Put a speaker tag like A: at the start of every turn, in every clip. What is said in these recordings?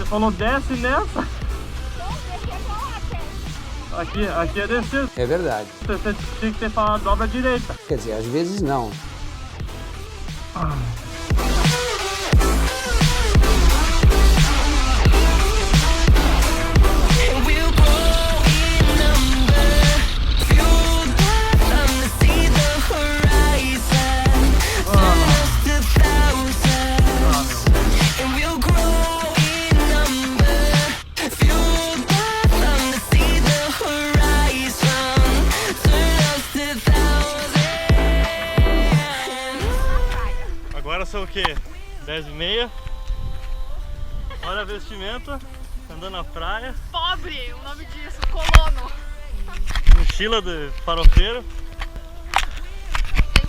A: falou desce nessa. Aqui é descer.
B: É verdade.
A: Você tinha que ter falado dobra direita.
B: Quer dizer, às vezes não.
A: Agora são o que? 10h30. Olha a vestimenta, andando na praia.
C: Pobre, o nome disso, colono.
A: Mochila de farofeiro.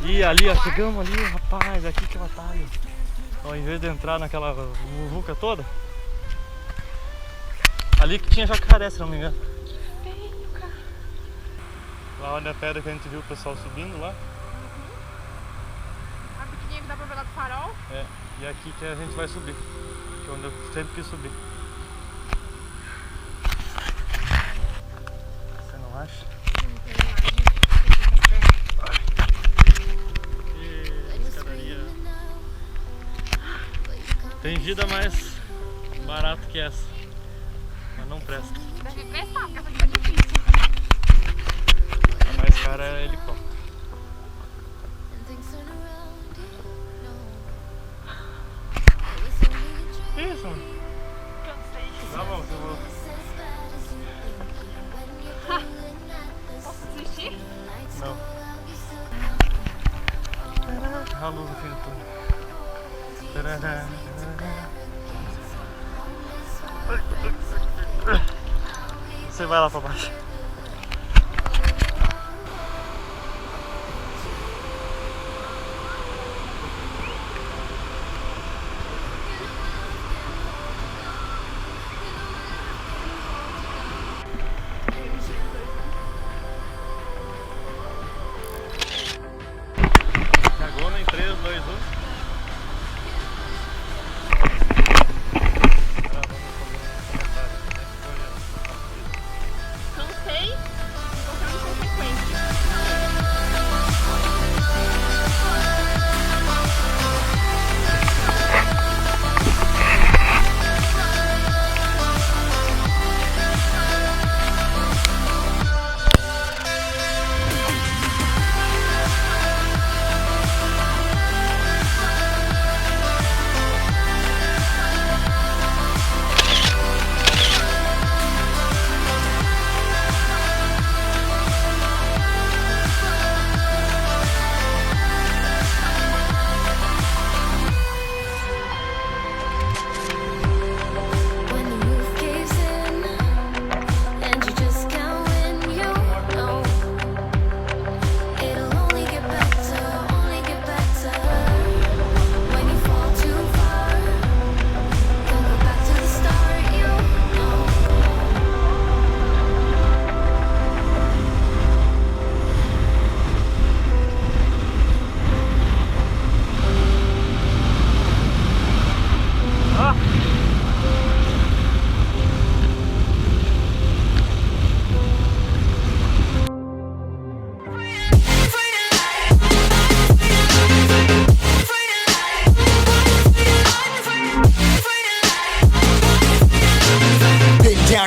A: E ali, ó, chegamos ali, rapaz, aqui que é o atalho. Ó, em vez de entrar naquela muvuca toda, ali que tinha jacaré, se não me engano. Lá onde a pedra que a gente viu o pessoal subindo lá.
C: A pequenininha que dá pra ver lá do farol.
A: É, e aqui que a gente vai subir, que é onde eu sempre quis subir. Você não acha? E escadaria. Tem vida mais barato que essa, mas não presta.
C: Deve prestar, porque essa aqui é difícil.
A: A mais cara é helicóptero. Isso, mano.
C: Cansei.
A: Tá bom, eu vou.
C: Posso desistir?
A: Não. A luz no fim do túnel. Você vai lá pra baixo. Agora em 3, 2, 1.
C: Cansei e tô sendo inconsequente.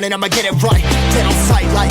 D: And I'ma get it right, dead on sight like